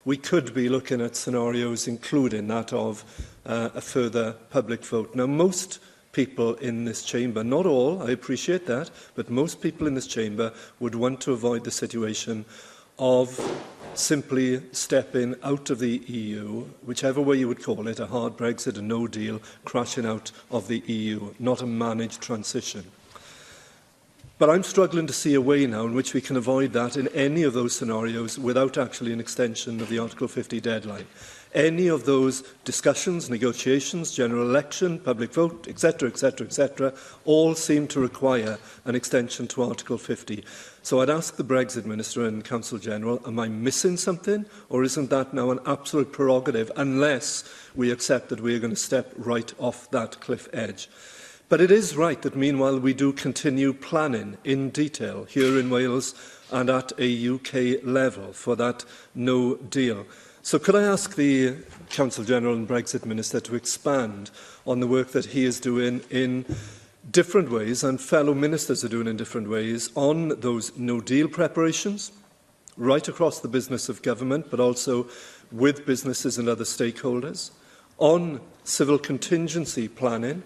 We could be looking at scenarios including that of a further public vote. Now, most people in this chamber, not all, I appreciate that, but most people in this chamber would want to avoid the situation of simply stepping out of the EU, whichever way you would call it, a hard Brexit, a no deal, crashing out of the EU, not a managed transition. But I'm struggling to see a way now in which we can avoid that in any of those scenarios without actually an extension of the Article 50 deadline. Any of those discussions, negotiations, general election, public vote, etc., etc., etc., all seem to require an extension to Article 50. So I'd ask the Brexit Minister and Council General, am I missing something, or isn't that now an absolute prerogative unless we accept that we are going to step right off that cliff edge? But it is right that meanwhile we do continue planning in detail here in Wales and at a UK level for that no deal. So could I ask the Council General and Brexit Minister to expand on the work that he is doing in different ways and fellow ministers are doing in different ways on those no deal preparations right across the business of government, but also with businesses and other stakeholders, on civil contingency planning,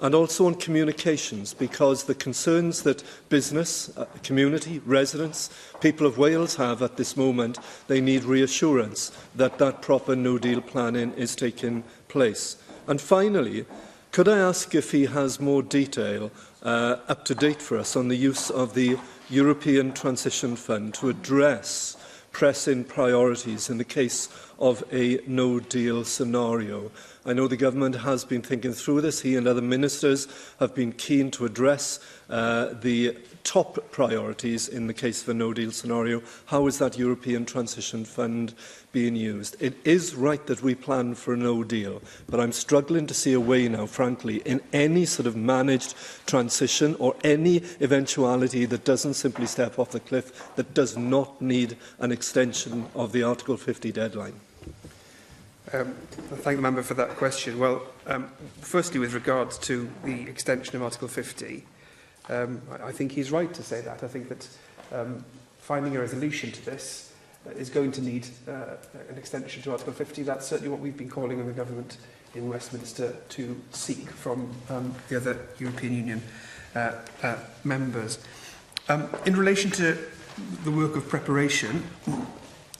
and also on communications, because the concerns that business, community, residents, people of Wales have at this moment, they need reassurance that that proper no-deal planning is taking place. And finally, could I ask if he has more detail up to date for us on the use of the European Transition Fund to address pressing priorities in the case of a no-deal scenario? I know the government has been thinking through this. He and other ministers have been keen to address the top priorities in the case of a no-deal scenario. How is that European Transition Fund being used? It is right that we plan for a no-deal, but I'm struggling to see a way now, frankly, in any sort of managed transition or any eventuality that doesn't simply step off the cliff, that does not need an extension of the Article 50 deadline. I thank the member for that question. Well, firstly, with regards to the extension of Article 50, I think he's right to say that. I think that finding a resolution to this is going to need an extension to Article 50. That's certainly what we've been calling on the government in Westminster to seek from the other European Union members. In relation to the work of preparation,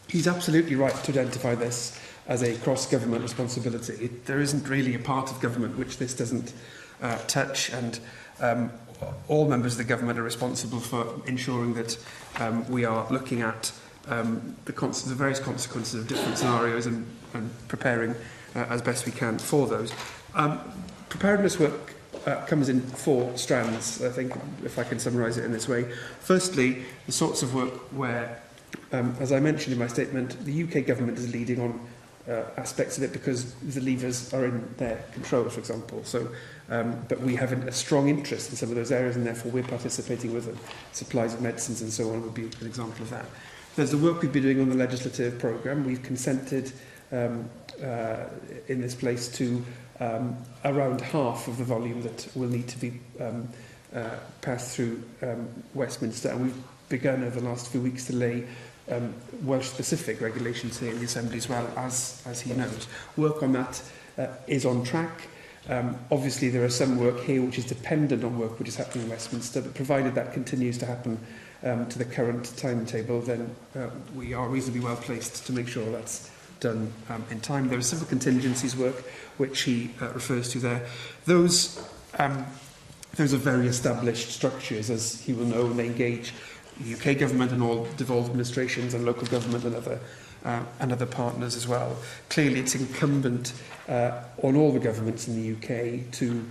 he's absolutely right to identify this as a cross-government responsibility. There isn't really a part of government which this doesn't touch, and all members of the government are responsible for ensuring that we are looking at the various consequences of different scenarios and preparing as best we can for those. Preparedness work comes in 4 strands, I think, if I can summarise it in this way. Firstly, the sorts of work where, as I mentioned in my statement, the UK government is leading on aspects of it because the levers are in their control, for example. So, but we have a strong interest in some of those areas, and therefore we're participating with them. Supplies of medicines and so on would be an example of that. There's the work we've been doing on the legislative programme. We've consented in this place to around half of the volume that will need to be passed through Westminster, and we've begun over the last few weeks to lay Welsh-specific regulations here in the Assembly as well, as he knows. Work on that is on track. Obviously, there are some work here which is dependent on work which is happening in Westminster, but provided that continues to happen to the current timetable, then we are reasonably well placed to make sure that's done in time. There are civil contingencies work which he refers to there. Those are very established structures, as he will know, and they engage the UK government and all devolved administrations and local government and other partners as well. Clearly, it's incumbent on all the governments in the UK to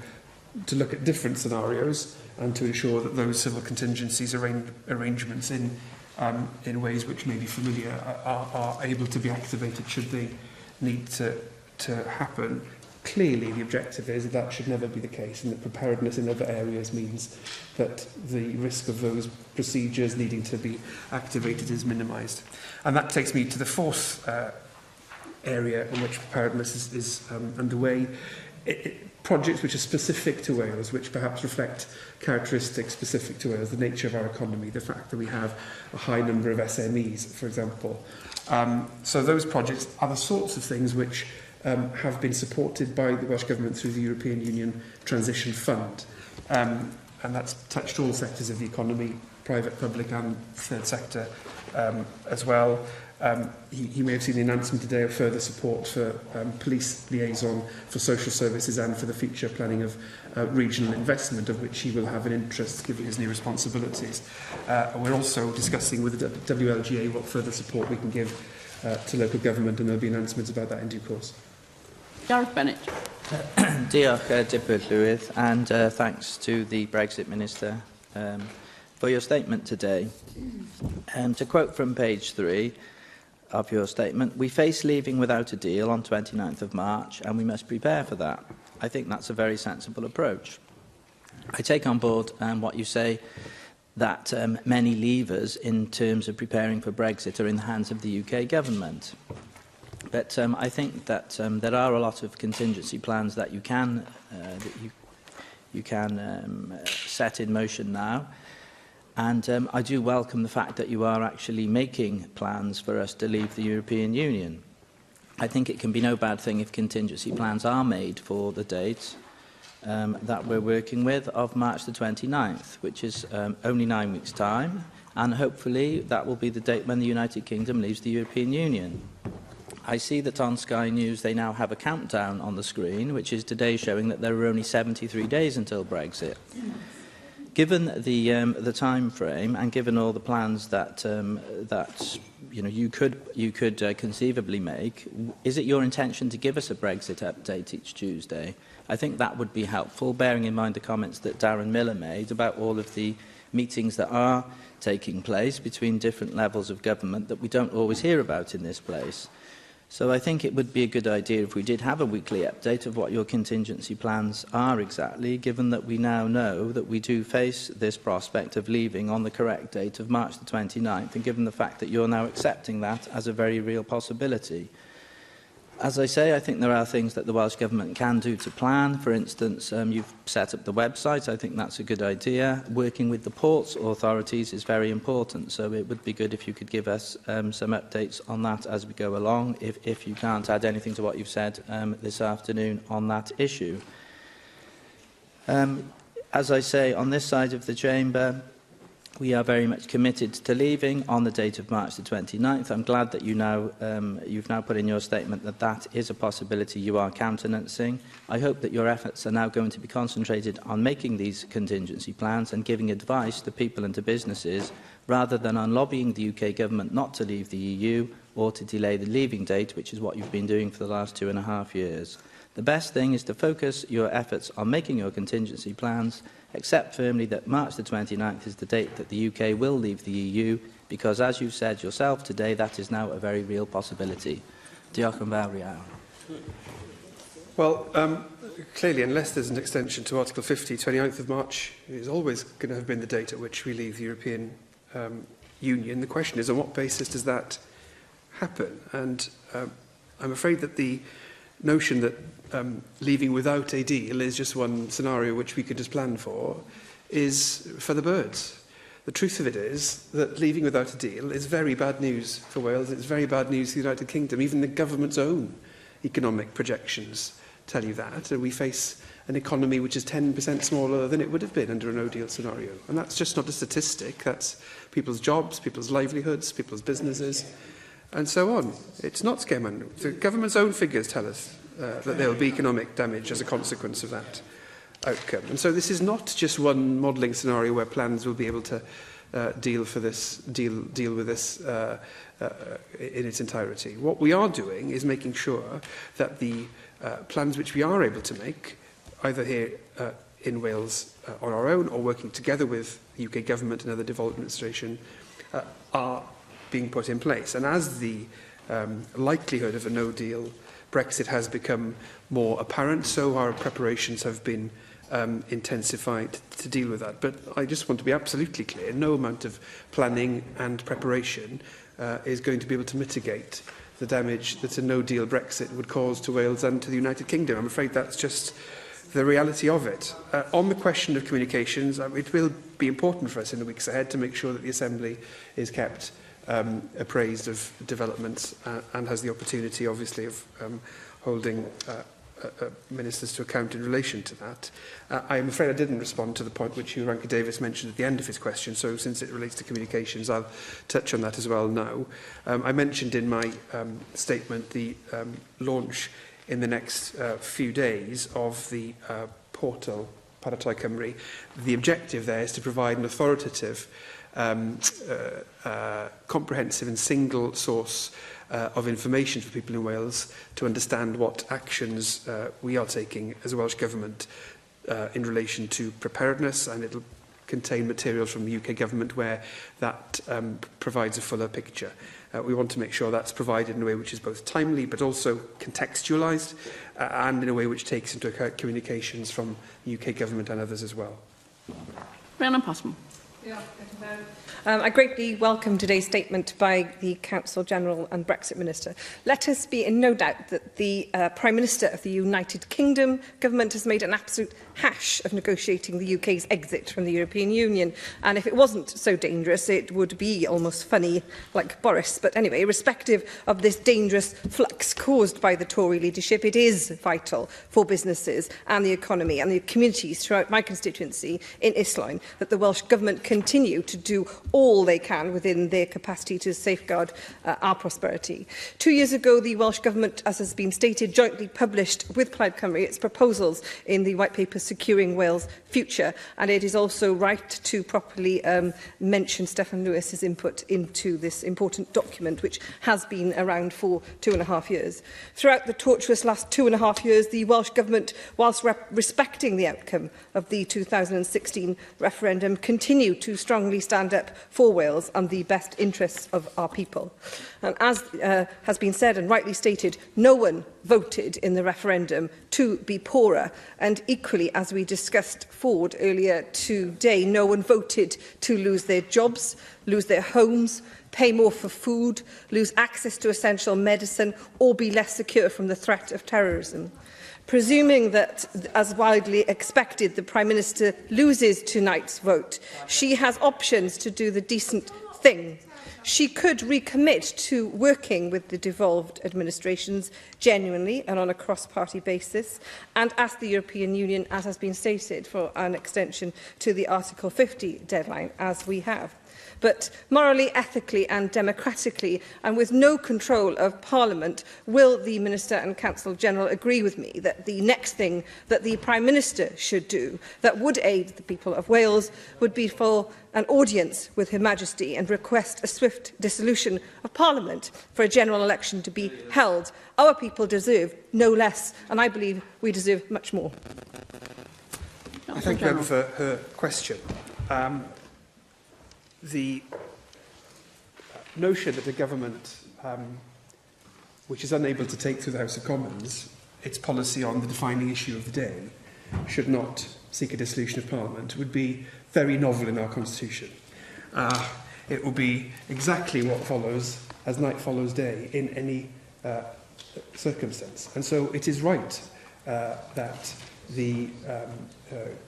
look at different scenarios and to ensure that those civil contingencies arrangements in ways which may be familiar are able to be activated should they need to happen. Clearly, the objective is that should never be the case, and that preparedness in other areas means that the risk of those procedures needing to be activated is minimised. And that takes me to the 4th area in which preparedness is underway. Projects which are specific to Wales, which perhaps reflect characteristics specific to Wales, the nature of our economy, the fact that we have a high number of SMEs, for example. So those projects are the sorts of things which have been supported by the Welsh Government through the European Union Transition Fund. And that's touched all sectors of the economy, private, public and third sector as well. He may have seen the announcement today of further support for police liaison, for social services and for the future planning of regional investment, of which he will have an interest given his new responsibilities. We're also discussing with the WLGA what further support we can give to local government, and there'll be announcements about that in due course. Gareth Bennett. Diolch, Dipwr Llywydd, and thanks to the Brexit Minister for your statement today. To quote from page 3 of your statement, "We face leaving without a deal on 29th of March, and we must prepare for that." I think that's a very sensible approach. I take on board what you say, that many levers in terms of preparing for Brexit are in the hands of the UK government. But I think that there are a lot of contingency plans that you can set in motion now. And I do welcome the fact that you are actually making plans for us to leave the European Union. I think it can be no bad thing if contingency plans are made for the date that we're working with of March the 29th, which is only 9 weeks' time, and hopefully that will be the date when the United Kingdom leaves the European Union. I see that on Sky News they now have a countdown on the screen, which is today showing that there are only 73 days until Brexit. Given the time frame and given all the plans that you could conceivably make, is it your intention to give us a Brexit update each Tuesday? I think that would be helpful, bearing in mind the comments that Darren Miller made about all of the meetings that are taking place between different levels of government that we don't always hear about in this place. So I think it would be a good idea if we did have a weekly update of what your contingency plans are exactly, given that we now know that we do face this prospect of leaving on the correct date of March the 29th, and given the fact that you're now accepting that as a very real possibility. As I say, I think there are things that the Welsh Government can do to plan. For instance, you've set up the website. I think that's a good idea. Working with the ports authorities is very important, so it would be good if you could give us some updates on that as we go along, if you can't add anything to what you've said this afternoon on that issue. As I say, on this side of the chamber, we are very much committed to leaving on the date of March the 29th. I'm glad that you've now put in your statement that that is a possibility you are countenancing. I hope that your efforts are now going to be concentrated on making these contingency plans and giving advice to people and to businesses, rather than on lobbying the UK government not to leave the EU or to delay the leaving date, which is what you've been doing for the last 2.5 years. The best thing is to focus your efforts on making your contingency plans, accept firmly that March the 29th is the date that the UK will leave the EU, because, as you've said yourself today, that is now a very real possibility. Diolch yn fawr iawn. Well, clearly, unless there's an extension to Article 50, 29th of March is always going to have been the date at which we leave the European Union. The question is, on what basis does that happen? And I'm afraid that the notion that leaving without a deal is just one scenario which we could just plan for is for the birds. The truth of it is that leaving without a deal is very bad news for Wales. It's very bad news for the United Kingdom. Even the government's own economic projections tell you that. And we face an economy which is 10% smaller than it would have been under a no-deal scenario. And that's just not a statistic. That's people's jobs, people's livelihoods, people's businesses, and so on. It's not scaremonger. The government's own figures tell us that there will be economic damage as a consequence of that outcome. And so this is not just one modelling scenario where plans will be able to deal with this in its entirety. What we are doing is making sure that the plans which we are able to make, either here in Wales on our own or working together with the UK government and other devolved administration, are being put in place. And as the likelihood of a no-deal Brexit has become more apparent, so our preparations have been intensified to deal with that. But I just want to be absolutely clear, no amount of planning and preparation is going to be able to mitigate the damage that a no-deal Brexit would cause to Wales and to the United Kingdom. I'm afraid that's just the reality of it. On the question of communications, it will be important for us in the weeks ahead to make sure that the Assembly is kept appraised of developments and has the opportunity, obviously, of holding ministers to account in relation to that. I am afraid I didn't respond to the point which Hugh Rankin-Davies mentioned at the end of his question, so since it relates to communications, I'll touch on that as well now. I mentioned in my statement the launch in the next few days of the portal Paratoi Cymru. The objective there is to provide an authoritative, comprehensive and single source of information for people in Wales to understand what actions we are taking as a Welsh Government in relation to preparedness, and it'll contain materials from the UK Government where that provides a fuller picture. We want to make sure that's provided in a way which is both timely but also contextualised and in a way which takes into account communications from the UK Government and others as well. Rhiannon Passmore. I greatly welcome today's statement by the Council General and Brexit Minister. Let us be in no doubt that the Prime Minister of the United Kingdom government has made an absolute hash of negotiating the UK's exit from the European Union. And if it wasn't so dangerous, it would be almost funny, like Boris. But anyway, irrespective of this dangerous flux caused by the Tory leadership, it is vital for businesses and the economy and the communities throughout my constituency in Islwyn that the Welsh Government continue to do all they can within their capacity to safeguard our prosperity. 2 years ago, the Welsh Government, as has been stated, jointly published with Plaid Cymru its proposals in the White Paper Securing Wales' Future, and it is also right to properly mention Steffan Lewis's input into this important document, which has been around for 2.5 years. Throughout the tortuous last 2.5 years, the Welsh Government, whilst respecting the outcome of the 2016 referendum, continued to strongly stand up for Wales and the best interests of our people. And as has been said and rightly stated, no one voted in the referendum to be poorer. And equally, as we discussed forward earlier today, no one voted to lose their jobs, lose their homes, pay more for food, lose access to essential medicine, or be less secure from the threat of terrorism. Presuming that, as widely expected, the Prime Minister loses tonight's vote, she has options to do the decent thing. She could recommit to working with the devolved administrations genuinely and on a cross-party basis, and ask the European Union, as has been stated, for an extension to the Article 50 deadline, as we have. But morally, ethically and democratically, and with no control of Parliament, will the Minister and Council General agree with me that the next thing that the Prime Minister should do that would aid the people of Wales would be for an audience with Her Majesty and request a swift dissolution of Parliament for a general election to be held? Our people deserve no less, and I believe we deserve much more. I thank the member for her question. The notion that a government which is unable to take through the House of Commons its policy on the defining issue of the day should not seek a dissolution of Parliament would be very novel in our Constitution. It will be exactly what follows as night follows day in any circumstance. And so it is right that the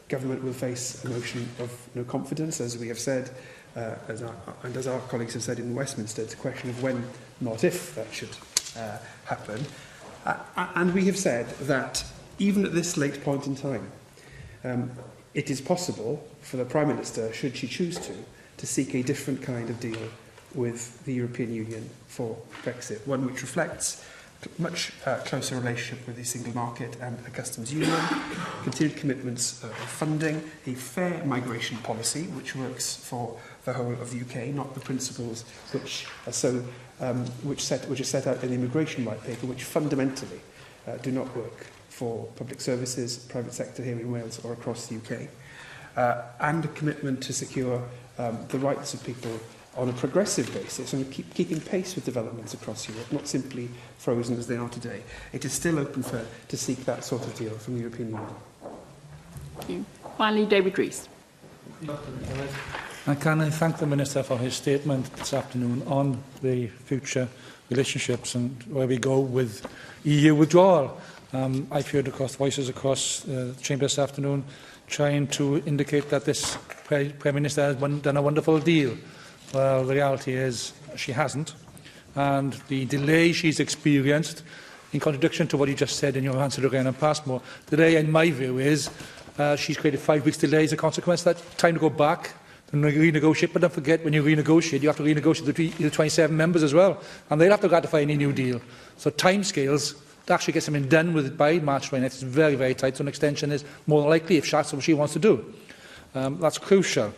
government will face a motion of no confidence, as we have said, as our colleagues have said in Westminster. It's a question of when, not if, that should happen. And we have said that even at this late point in time, it is possible for the Prime Minister, should she choose to seek a different kind of deal with the European Union for Brexit, one which reflects much closer relationship with the single market and the customs union, continued commitments of funding, a fair migration policy which works for the whole of the UK, not the principles which are which are set out in the immigration white paper, which fundamentally do not work for public services, private sector here in Wales or across the UK, and a commitment to secure the rights of people on a progressive basis and keeping pace with developments across Europe, not simply frozen as they are today. It is still open to seek that sort of deal from the European Union. Thank you. Finally, David Rees. And can I thank the Minister for his statement this afternoon on the future relationships and where we go with EU withdrawal. I've heard voices across the Chamber this afternoon trying to indicate that this Prime Minister has done a wonderful deal Well, the reality is she hasn't. And the delay she's experienced, in contradiction to what you just said in your answer to Rhiannon Passmore, the delay, in my view, is she's created 5 weeks delay as a consequence of that. Time to go back and renegotiate. But don't forget, when you renegotiate, you have to renegotiate the 27 members as well. And they'll have to ratify any new deal. So timescales to actually get something done with it by March 29th is very, very tight. So an extension is more than likely if that's what she wants to do. That's crucial.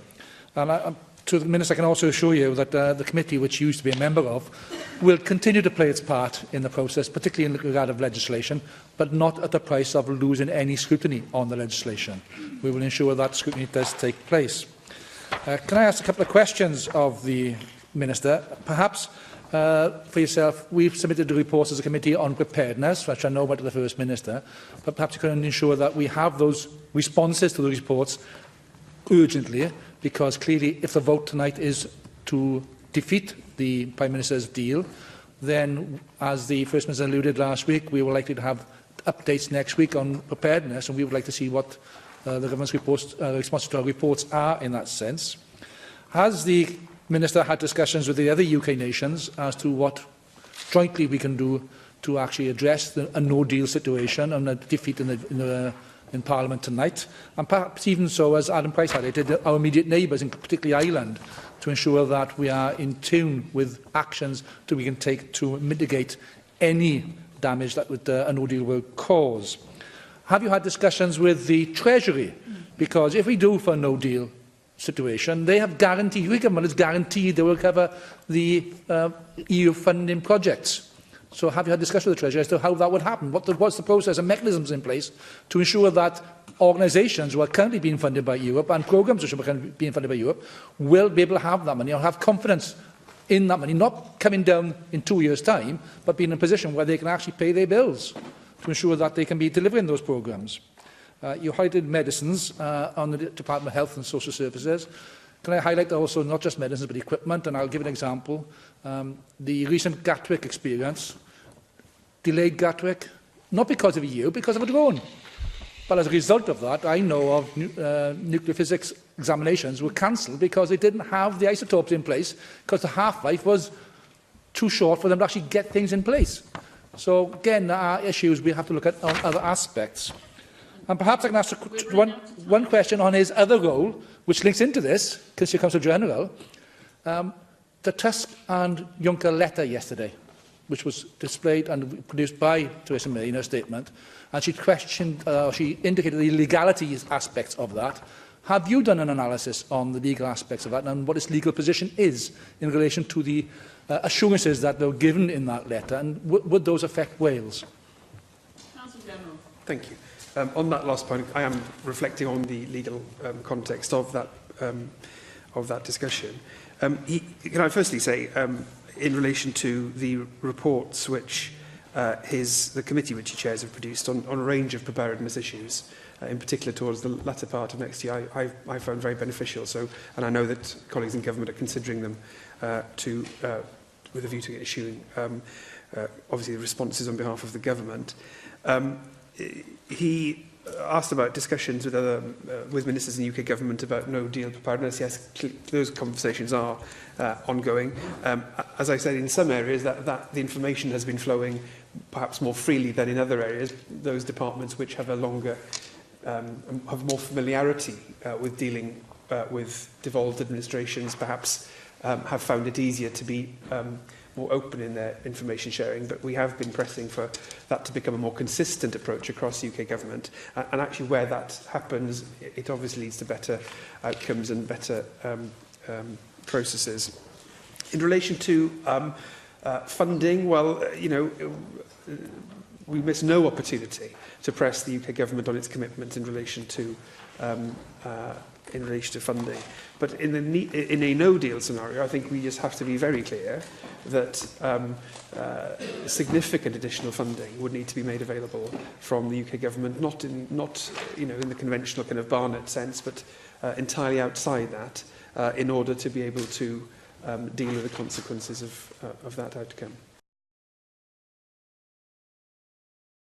And to the Minister, I can also assure you that the committee, which you used to be a member of, will continue to play its part in the process, particularly in regard of legislation, but not at the price of losing any scrutiny on the legislation. We will ensure that scrutiny does take place. Can I ask a couple of questions of the Minister? Perhaps for yourself, we've submitted the reports as a committee on preparedness, which I know went to the First Minister, but perhaps you can ensure that we have those responses to the reports urgently, because clearly if the vote tonight is to defeat the Prime Minister's deal, then, as the First Minister alluded last week, we were likely to have updates next week on preparedness, and we would like to see what the government's responses to our reports are in that sense. Has the Minister had discussions with the other UK nations as to what jointly we can do to actually address a no-deal situation and a defeat in Parliament tonight? And perhaps even so, as Adam Price highlighted, our immediate neighbours, in particularly Ireland, to ensure that we are in tune with actions that we can take to mitigate any damage that a no-deal will cause. Have you had discussions with the Treasury? Because if we do for a no-deal situation, they have guaranteed, the government has guaranteed they will cover the EU funding projects. So have you had discussion with the Treasury as to how that would happen? What's the process and mechanisms in place to ensure that organisations who are currently being funded by Europe and programmes which are currently being funded by Europe will be able to have that money or have confidence in that money, not coming down in 2 years' time, but being in a position where they can actually pay their bills to ensure that they can be delivering those programmes? You highlighted medicines on the Department of Health and Social Services. Can I highlight also not just medicines but equipment? And I'll give an example. The recent Gatwick experience delayed Gatwick, not because of EU, because of a drone. But as a result of that, I know of nuclear physics examinations were cancelled because they didn't have the isotopes in place because the half-life was too short for them to actually get things in place. So again, there are issues we have to look at on other aspects. And perhaps I can ask one question on his other role, which links into this, because he comes to General. The Tusk and Juncker letter yesterday, which was displayed and produced by Theresa May in her statement, and she indicated the legality aspects of that. Have you done an analysis on the legal aspects of that and what its legal position is in relation to the assurances that were given in that letter, and would those affect Wales? Council General. Thank you. On that last point, I am reflecting on the legal context of that discussion. Can I firstly say, in relation to the reports which the committee which he chairs have produced on a range of preparedness issues, in particular towards the latter part of next year, I found very beneficial. And I know that colleagues in government are considering them with a view to issuing, obviously, the responses on behalf of the government. He asked about discussions with ministers in the UK government about no-deal preparedness. Yes, those conversations are ongoing. As I said, in some areas that the information has been flowing perhaps more freely than in other areas. Those departments which have a longer, have more familiarity with dealing with devolved administrations perhaps have found it easier to be more open in their information sharing, but we have been pressing for that to become a more consistent approach across UK government. And actually where that happens, it obviously leads to better outcomes and better processes. In relation to funding, well, we miss no opportunity to press the UK government on its commitment in relation to funding. But in a no-deal scenario, I think we just have to be very clear that significant additional funding would need to be made available from the UK government, not in the conventional kind of Barnett sense, but entirely outside that, in order to be able to deal with the consequences of that outcome.